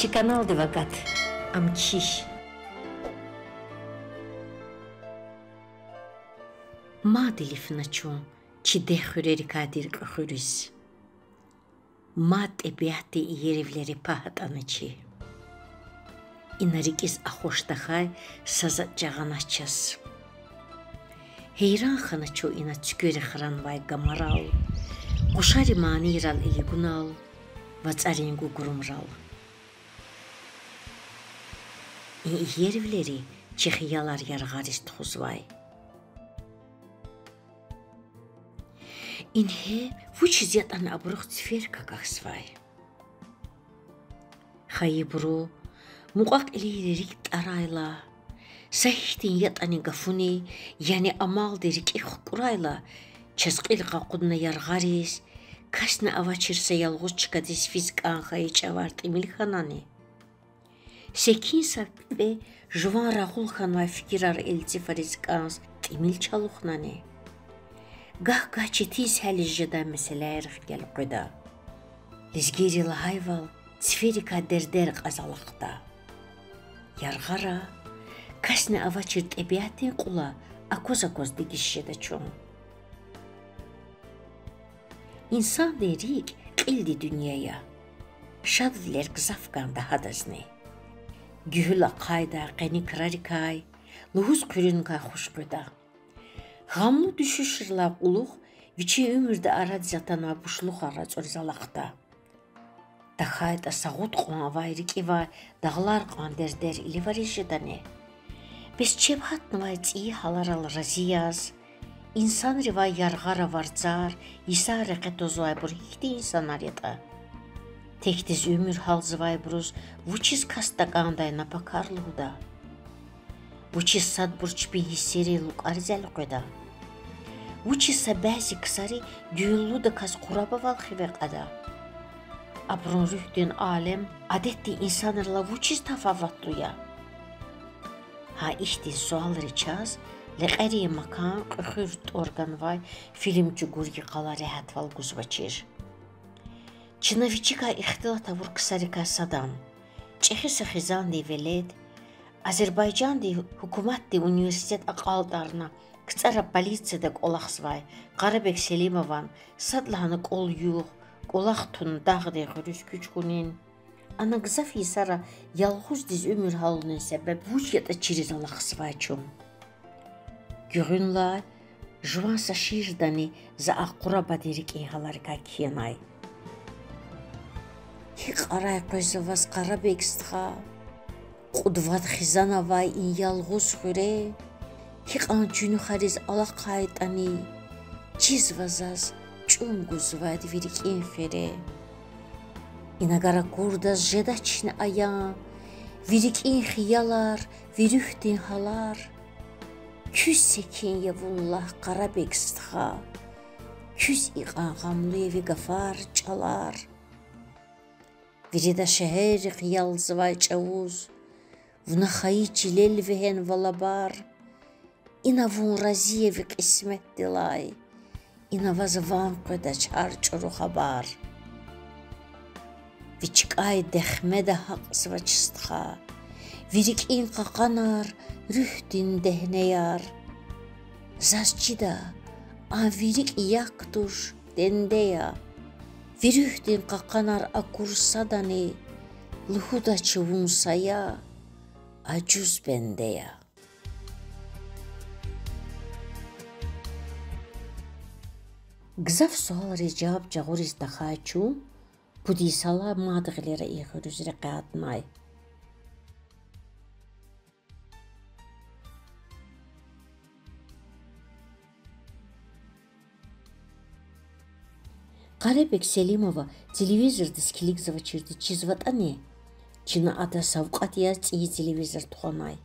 Чеканал девагат, амчиш. Маделиф начун, чиде хурери кадир кхурис. Мат эбяти еревлери пахатанычи. Инарикис ахоштахай сазат жаганачас. Хейран ханачу ина цгюри хранвай гамарал. Гушари манирал илигунал. Вацарингу гурумрал. Еревлери чехиялар яргарис тхузвай. Инхе вучизят ан абрух цфер какахсвай. Хайбру муqaq илирик тарайла. Сахтин ятани гафуни яни амал дерик ихқурайла. Часқил қақудна яргарис. Кашна авачирса ялгуз чикадис физкан хайчаварт имилханани. Секин сапбе жуван рахулханвай фикирар элцифарисканс имил чалухнани. Гах читис халижда меселер гел қуда. Лизгири лахайвал цферика дердер қазалақта. Ярғара кашна авачир тебиятин қула акоз дегишшеда чон. İnsan derik qildi dünyaya. Şadviler qızafqanda hadazni. Gühüla qayda qeni krarikay, luhuz qürünqa xuşqıda. Gamlu düşüşürla uluq, viçi ömürde arad zatana buşluq arac orzalaqda. Daxayda sağut qon avayrik iva dağlar qan derder ilivarişidani. Bez çebhatnvay tsiyi halaral raziyaz, İnsan rivay yarğara varcar, isa reqetozvay bur hikti insanlar yata. Tektiz ömür halzvay buruz, vuçiz kasta qandayna bakarlıqda. Vuçiz sad burç bin hisseri luq arzelqda. Vuçiz sa bəzi qısari düyüllu da kas qurabaval xiveqada. Abrun rühdün alem, adetti insanlarla vuçiz tafavatluya. Ha iştin sual riçaz, لقری مکان قخورت ارگانوای فیلم جوگوری قلاری هتوال گوزبچیر. چنویچیکا اختلاط ور کسریکا صدام. چخیس خیزان دی ولد. Azerbaycan دی حکومت دی üniversitet aqaldarına kıtsara polisiya da qolaqsvay. Qarabek Selimovan sadlahanı qol yuq. Qolaq tun dağdı xürüs küçkunin. Ana qızaf yisara yalğuz diz ömür halının səbəb vüciyata çiriz alaqsvay çum. Görünla, juvansa şirdani za aqura badirik ihalarika kiyanay. Hi qaray qoyzavaz qarabekstxa, qudvat xizanavay in yalğuz xure, hi qançunu xariz alaqaytani, çizvazaz çunguzvad virik infere. İnagara kurdaz jedaçni ayan, virik in xiyalar, virühdin halar. Küs sekin yavullah qarabekstxa, küs iqan gamlı evi qafar çalar. Virida şehir qiyalzvay çavuz, vuna xayi çilel vehen valabar. İna vun raziyevi qismet dilay, ina vazvan qıda çar çuru xabar. Viçqay dexmede haq svaçistxa, virik in qaqanar, rühdin dehneyar. Zasçida, avirik yaktuş dendeya. Virühdin qaqanar akursadani, luhuda çuvunsaya, acuz bendeya. Gzaf sualari cevap cağuriz daxaçu, budisala madğilere iğirüz reqatnay. Qarabek Selimova televizorda skilik zavachirdi chizvatani. China ada savqatiya tsiyi televizor tuxanay.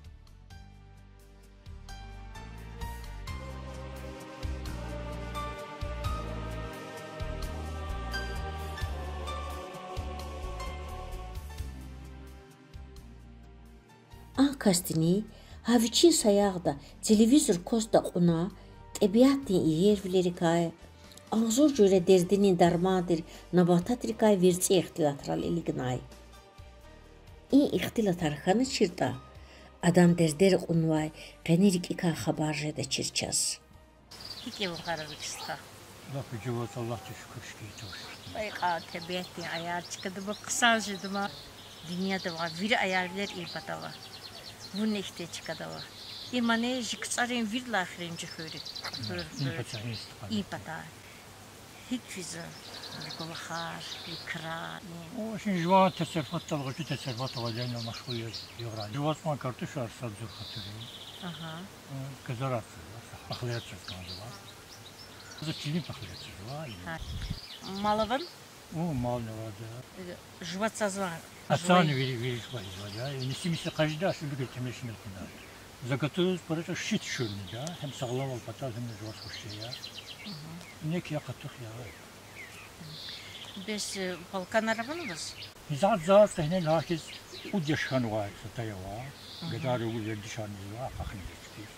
Ankastini havichin sayaqda televizor kosta quna təbiatin yervlerikay Ağzor görə derdinin darmadır, nabatat rikay verci ixtilatral ilignay. این اختلاط هرخانه چردا adam derder unvay qenirik ika xabarje de çirçaz. İki bu kararı kısa. Lafı cıvat Allah şükür şükür. Ay tebiyetin ayar çıkadı bu kısa jıdıma. Dünyada var bir ayarlar iyi patava. Bu ne işte çıkadı var. İmane jıksarın bir lahrin çıkıyor. İyi pata. Hiç fizi. Kolahar, ikra. O şimdi cıvat tesirfat talgıcı tesirfat olacağına meşgul yıgran. Cıvat man kartuş var sadzur hatırı. Aha. Kızar atır. Pahliyat çıkandı var. Kızı çiğni pahliyat var. Malavın? O mal ne vardı? Jıvat sazvan. Asani veri var ya. Nisimisi kajda şu bir temeşin yaptılar. Zakatuz parça şit şurnca. Hem sağlam ol patal hem de cıvat hoş ya. Ne ki yakatık ya. Biz Balkan arabanımız. Zat sahne lakiz udyaşkan var sataya var. Gadarı bu verdişan var. Fakir geçti.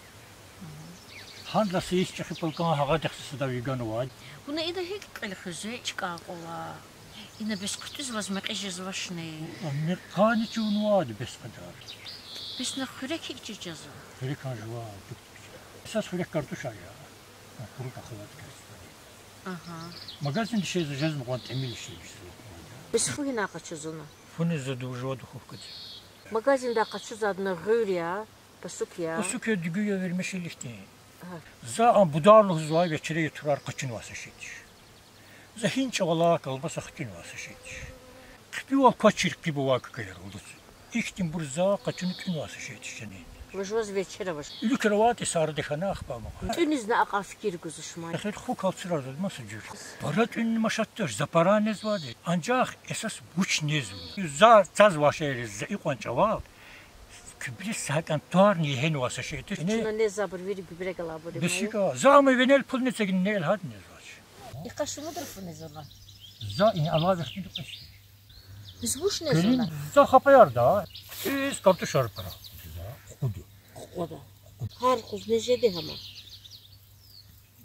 Handla seyis çıkıp Balkan haga taksisi da vegan var. Buna ida hiç kalkızı çıkar ola. Yine biz kutuz vazmekiz vaşne. Amerikan için vardı bes kadar. Biz ne hürek hiç çizeceğiz. Amerikan var. Esas hürek kartuş ya. Kuru kakılat kes. Aha. Magazin şey zecez mi kont emil şey. Biz fuyna kaçız onu. Funi zadu jwadu hukut. Magazinde kaçız adına gır ya. Pasuk ya. O suke dügüye vermiş ilişti. Za budarlı hızvay ve çireye turar kaçın vasa şeydir. Za hinç ola kalbasa kaçın vasa şeydir. Kıpi ol kaçır gibi vakı kayar olur. İktim burza kaçın tün vasa şeydir yani. Vajvaz veçere vaş. Ülük ravati sarı dehana akbama. Tünüzne aka fikir guzuşmay. Ahir huk alçırar olmaz cür. Barat ünlü maşattır, zaparanez vardı. Ancak esas buç nezmi. Za taz vaşayriz, za iqan var. Kübri sakan tuar niye hen vasa şeydir. Şuna ne zabır veri gübre galabı. Beşika, za mı venel pul ne tegin ne el had ne var. İka şunudur fune zaman. Za in Allah versin de kaç. Biz buş ne Gelin zaman? za kapayar da. Biz kartuş para. Kudu. O da. Her kuz ne jedi ama.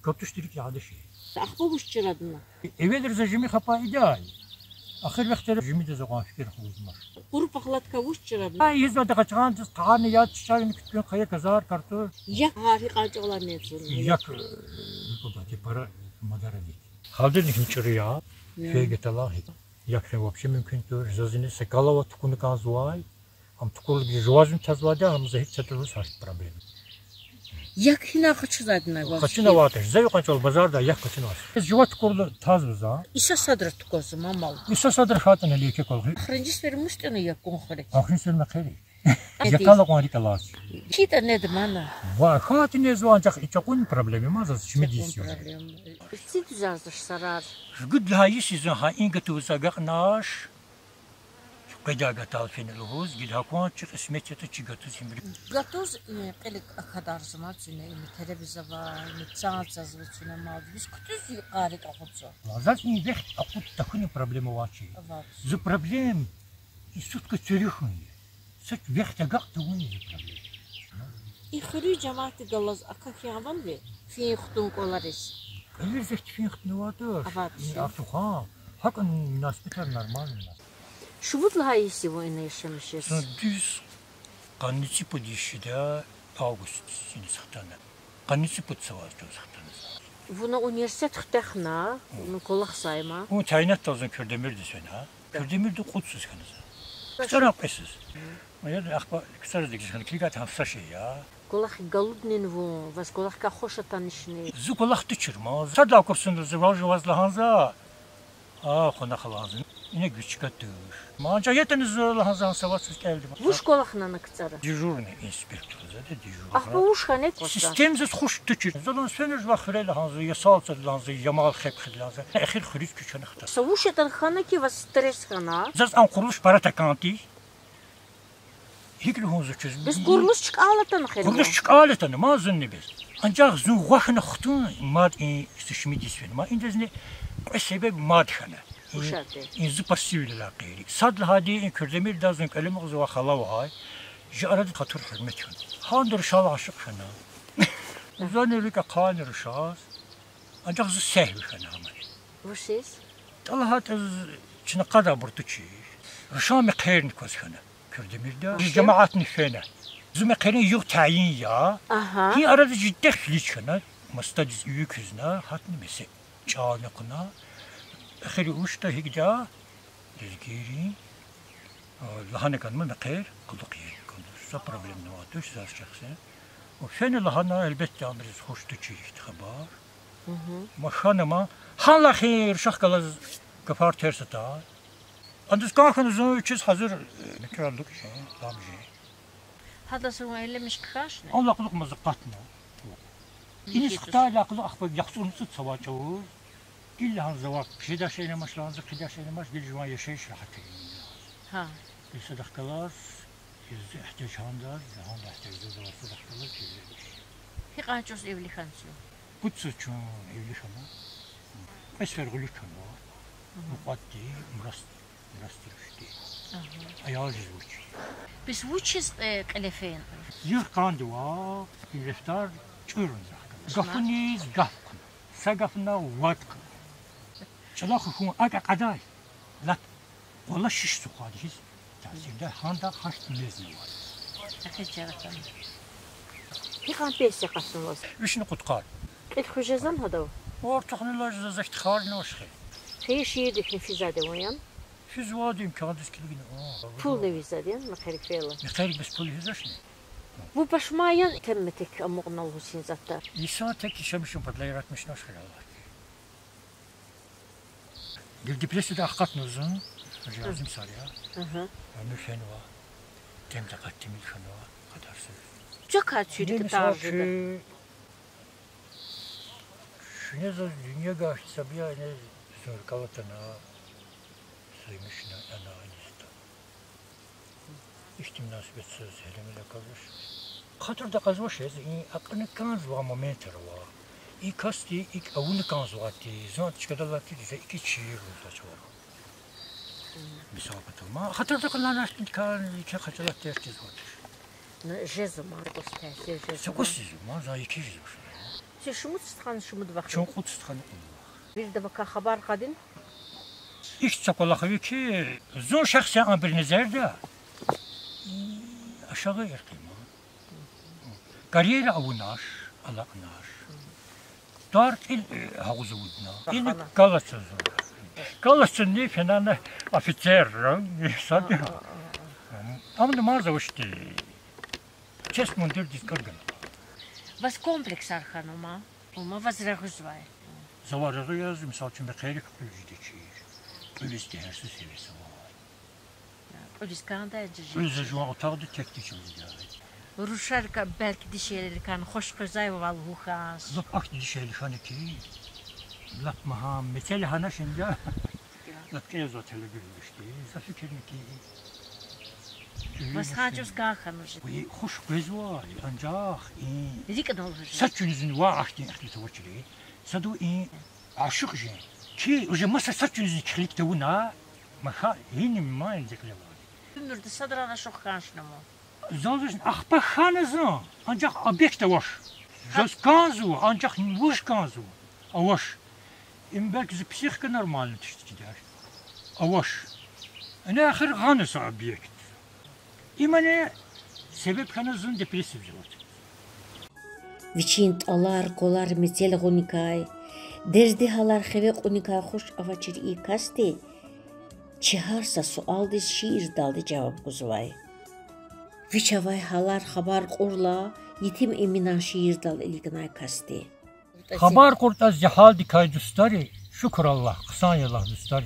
Kartuş dedik ya hadi şey. Akbu buş çıradına. Evvel rejimi kapa ideal. Ahir vaktler rejimi de zaman fikir kılmaz. Kuru paklatka buş çıradına. Ay hizmete kaçan diz kahane yat çayını kütüğün kaya kazar kartuş. Yak harikacı olan ne sonra. Yak bu da para madara değil. Halde niçin çırıya? Şey getalahi. Yak şey вообще mümkündür. Zazini sekala tukunu kazvay. Am tukul bir jovazın tazvada hamza hiç çatırlı saç problem. Yak hina kaçız adına. Kaçına var? Zey kaçol bazarda yak kaçına var. Biz jovat kurdu taz biza. İsa sadrat kozum amal. İsa sadr hatın elike kol. Hrincis vermiş onu yakun xore. Ahrin selme khiri. Yakala qani kalas. Kita ne demana? Va hatın ne zvancak içakun problemi mazas şimdi disiyor. Sit düzazdır sarar. Gud lahi sizin ha ingatu zagaq naş. Qedaga talfin luhuz gid hakon çık ismetçete çigatu simri. Gatoz qelik akadar zaman çüne televizyon var, çağat yazılı çüne mal. Biz kutuz qarik aqutsa. Lazat ni vext aqut takuni problemi vaçi. Evet. Zu problem isutku çürühün. Sut vext gaq tuğuni problem. İxri cemaati galaz akak yaman ve fi xutun kolaris. Eller zecht fin xtnuvator. Evet. Artık ha. Hakın münasebetler normal. Şubut lahayisi bu ene yaşamışız. Düz qannici podişide August sini sahtana. Qannici pod savaz sahtana. Buna üniversitet xtexna, bunu kolaq sayma. O tayinat tazın Kürdemirdi sen ha. Kürdemirdi kutsuz kanız. Kısa rapesiz. Ya da akba kısa dik sen kligat hafsa şey ya. Kolaq galudnin bu, vas kolaq ka xoşa tanışni. Zu kolaq tıçırma. Sadla kursun zıvaj vazlahanza. Xona xalazın. Yine güç katır. Manca yetiniz zorlahanza savaşsız geldi. Vuş kolaqna naktsara. Dejurni inspektör zaten dejur. Ah bu vuş xanet qosta. Sistemsiz xoş tıçır. Zaten sönür vaxtları lahanza yasalsa lahanza yamal xep lahanza. Axir xuriz küçün xta. Savuş etan xana ki vas stres xana. Zas an kuruluş para takanti. Hikli honzu çöz. Biz kuruluş çık ağlatan xel. Kuruluş çık ağlatan ma zınni biz. Ancak zu waxna xtun mad istişmi disfen. Ma indezni sebep mad xana. این زپر سیل لاقیری. صد لحادی این کردمیر دازن کلمه غزوا خلاوهای. جارد خطر حرمت کن. خاندر شال عاشق خنا. زانی لیک قانر شاس. ancak zı sehvi xana amali. Vusiz? Allah hat çına qada burtuçi. Rşami qeyr nikos xana. Kürdemir'de cemaat nifene. Zümekene yok tayin ya. Aha. Hi arada ciddi xiliçkana. Mastadiz üyük hüzna hatni mesi. Çağlıkına. Xili uçta higda. Dizgirin. Lahane kanma mekir. Kılık yer. Sa problem ne var? Düş zar şahsen. O fene lahana elbette amiriz hoştu çiğit haber. Maşanıma. Hala xir şahkalaz kafar tersi ta. Andız kalkınızın üçüz hazır. Ne krallık şey. Tamam şey. Hada sonra ellemiş kaç ne? Allah kılık mazıqatma. İnis xtay laqlı axbı yaxsunusu çavaçavur. İlla zavaq kişide şeyle maşlanızı kişide şeyle maş bir juan yaşayış rahatı. Ha. Bir sadakalar yüzde ihtiyaçhandar, zahanda ihtiyacı var sadakalar güzelmiş. Hiç anços evli kansı. Kutsu çun evli şana. Esfer gülü çana. Muqaddi, murastırıştı. Ayağı züç. Biz wuçiz qelefeyn. Yır kandı va, iliftar çürün zahkı. Gafuniz gafkın. Sagafına vatkın. Çalakı hun aga qaday. Lat. Valla şiş suqadiz. Tazimde handa haşt mezni var. Akıcıraktan. Hiç an beş yakasın olsun. Vişni kutkar. Elxujazan hada. Ortaklılar zaştkar ne hoşge. Xeyir şiir dikni fizade oyan. Fiz vadim kağıdız kilgini. Pul ne vizadiyan makarik feyla. Mekarik bes pul hizashni. Bu başmayan temmetek amuqnal Husin zattar. İsa tek işemişim patla yaratmış hoşge Allah. Gildi presi de ahkat nuzun. Lazım sarıya. Ömür feni var. Temde kattimil feni var. Kadarsız. Çok kaç çürük tarzıdı. Şu ne zor dünya gafti sabiha ne zor kavatana sıymışına ana anista. İşte münasebetsiz helemile kalır. Katırda kazmış ez, aklını kanz var momenteri var. İlk kasti, ilk avunu kanz var diye. Zat çıkadalatı diye iki çiğir olsa var. Misafet olma. Hatırda kalan aşkın kan iki kaçalat dertiz vardır. Jezum arkos tersi jezum. Sakosizm, za iki jezum. Şumut sıtkan şumut vakit. Çok kut sıtkanı Bir de baka haber kadın. İşte çapalakı ki zor şahsen an bir nezerde. Aşağı erkema. Kariyeri avunaş, alaknaş. Dar il havuzu budna. İlk Galatasaray. Galatasaray ne fena officer, sadece. Ama marza uçtu. Чест мундир дискарган. Вас комплекс арханома. Ома возрагузвай. Zavarları yazdım, misal için bir kayırık öldüğü Polis değersiz seviyesi var. Polis kanda edecek. Polis şu an otağda tek dikildi. Ruşarka belki dişeleri kan hoş kızay valhu khas. Lap akti dişeli hani ki. Lap maham mesele hana şimdi. Lap kine zatele gülmüştü. Zafikirni ki. Вас хачус кахануш. Bu hoş göz var ancak Dik ne olur? saçınızın var ahtin ahli tavçili. Sadu aşık je. Ki уже masa saçınızın kirlikte buna. Maha yeni mi endekle var. Ömürde sadrana çok kanşnamo. Zalvizin ahbahanızın ancak objekte var. Söz kanzu ancak vuş kanzu. Avaş. Belki psihika normalni tiştiler. Avaş. Ana ahir kanısı objekt. İmane sebep kanızın depresif var. Viçint alar kolar metel gonikay. Derdi halar xeve gonikay hoş avaçır iyi kasti. Çıharsa sualdı şiir daldı cevap kuzvay. Viçavay halar habar korla yetim eminan şiir dal ilginay kasti. Habar kurta zihal dikay dostari. Şükür Allah, kısan yallah dostari.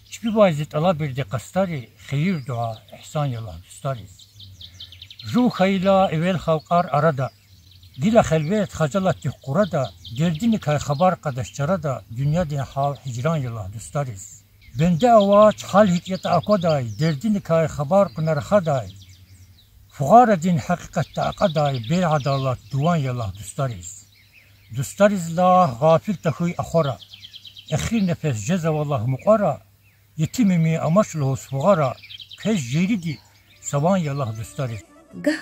Hiçbir vaziyet ala bir de kastari. Hayır dua, ihsan yallah dostari. Ruh hayla evvel halkar arada. Dila helvet hacalat kurada. Derdini kay habar kadaşçara da. Dünya din hal hicran yallah dostari. Bende avaç hal hikayeti akaday. Derdini kay habar kunar haday. Fuğara din hakikatte akaday. Be adalat duvan yallah dostari. Dostariz la gafil tahuy akhora. Akhir nefes ceza vallah muqara. Yetimimi amaçlı fuğara. Kez jeridi savan yallah dostari. Gah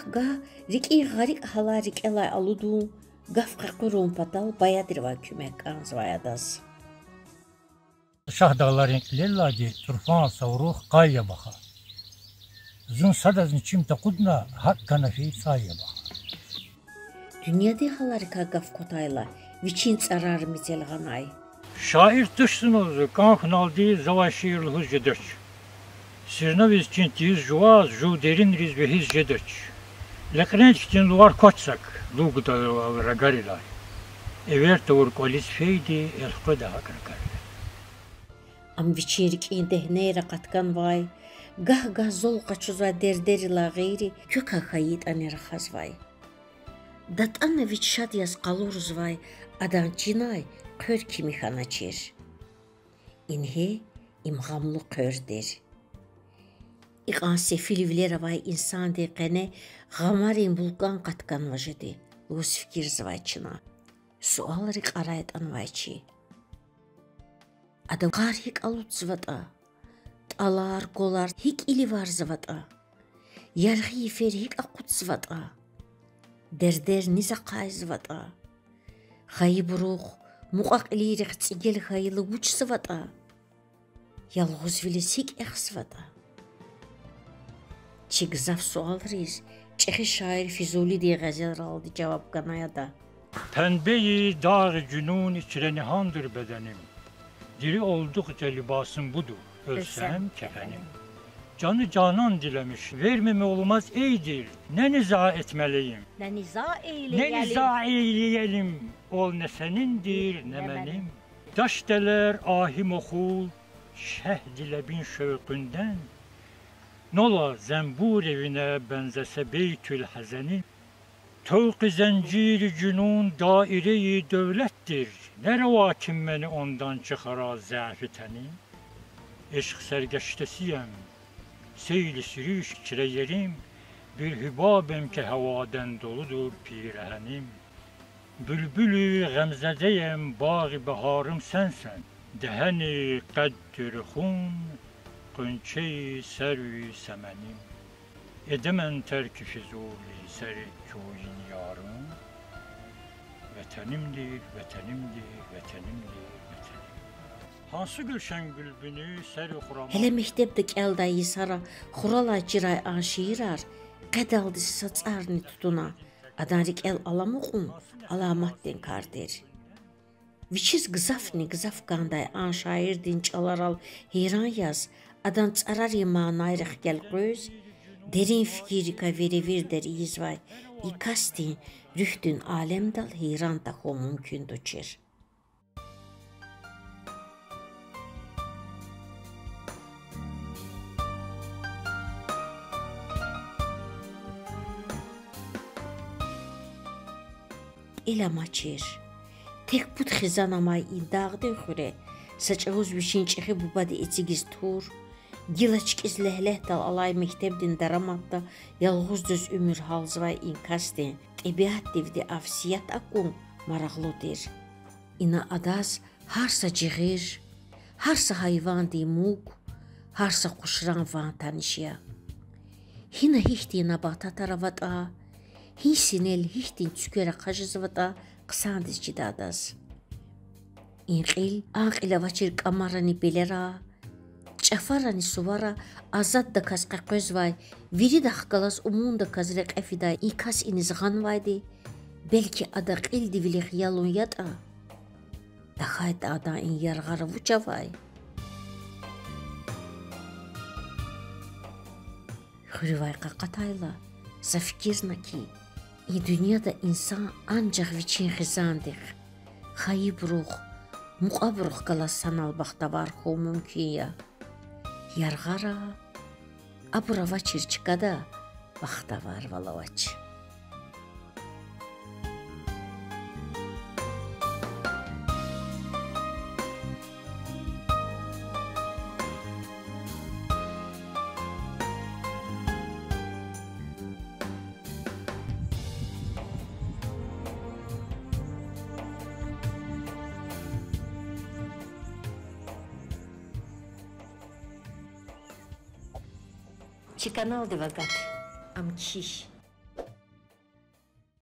riki garik hala rik elay aludu. Gaf kakurum patal bayadır va kümek anzvayadas. Şah dağların lilladi turfan savruh qayya baxa. Zun sadazın çimte kudna hakkana fi sayıba. Dünyada halarika gaf kotayla, viçin tsarar mizelganay. Şair dışsın ozu, kan kınaldi zavaşir hız jedırç. Sirnaviz çintiyiz juvaz, ju derin riz ve hız jedırç. Lekrenç için luvar koçsak, luğda ragarilay. Ever tavur kolis feydi, el kuda hakrakar. Am viçirik indehne katkan vay, gah zol kaçuza derderila gayri, köka hayit anerahaz vay. Datana viç şadyas kaluruz vay, adan cinay, kör kimi hanaçir. İnhe imgamlı kördir. İqan sefilivlera vay insan deqene, gamarin bulgan katkan vajedi, lus fikir zvayçına. Sualrik arayet anvayçi. Adam qar hik alut zvata. Talar qolar hik ili var zvata. Yarghi fer hik aqut zvata. Derder niza qay zvata. Khayibruq muqaq ilirik tsigel khaylı uç zvata. Yalğuz vilis hik ex zvata. Çigzaf sual riz. Çehi şair Fizuli diye gazel aldı cevap ganaya da. Pembeyi dağ cünun içre nihandır bedenim. Diri oldukça libasım budur, ölsem kefenim. Canı canan dilemiş, vermeme olmaz eydir. Ne niza etmeliyim? Ne niza eyleyelim. Ne niza eyleyelim? Ol ne senindir ne benim. Daş deler ahim okul, şeh dile bin şevkünden. Nola zembur evine benzese beytül hazenin. Tövk-i zencir cünun daire-i devlettir. Ne reva kim beni ondan çıkara zâf-i tenin? Eşk sergeçtesiyem, seyli sürüş içre yerim, bir hübabem ki havaden doludur pirehenim. Bülbülü gemzedeyem, bağı baharım sensen. Deheni kaddür hun, kınçeyi serü semenim. Edemen terk-i fizuli seri kûyin yarım. Vetenimdir, vetenimdir, vetenimdir, vetenim. Hansı gülşen gülbünü seri kurama. Hele mektepdik eldayı sara, xurala ciray aşirar, qedaldı saçarını tutuna. Adanrik el alamuqun, alamattin kardir. Viçiz gızafni gızaf ganday an şair dinç alaral heyran yaz, adan çarar imanayırıq gel göz, derin fikirika verivir der izvay, ikastin rühtün alemdal heyran taho mümkün doçer. İlamaçir, tek put xizanamay indağdın xure, saçağız vişinçiği bubadi etigiz tur, gilaçkiz lehleh dal alay mektebdin daramadda, yalğuz düz ümür halzvay inkastin, tebiat devdi afsiyat akun maraqludir. İna adaz harsa cığir, harsa hayvan di mug, harsa kuşran van tanışya. Hina hihti nabata taravata, hinsinel hihtin tükere qajızvata qısandız cidadaz. İnqil aqila vaçir qamarani belera, çafarani suvara azad da kas qaqöz vay, viri da xqalas umun da kazrek efida ikas inizgan vaydi, belki ada qildi vili xiyalun yata, da xayt ada in yarğara vuca vay. Xürivay qaqatayla, zafikirna ki, dünyada insan ancak viçin xizandır. Xayibruq, muqabruq qalas sanal baxta var xo mümkün ya. Yarğara, abrava çirçikada baxta var valavaç. Чи канал девагат, ам чиш.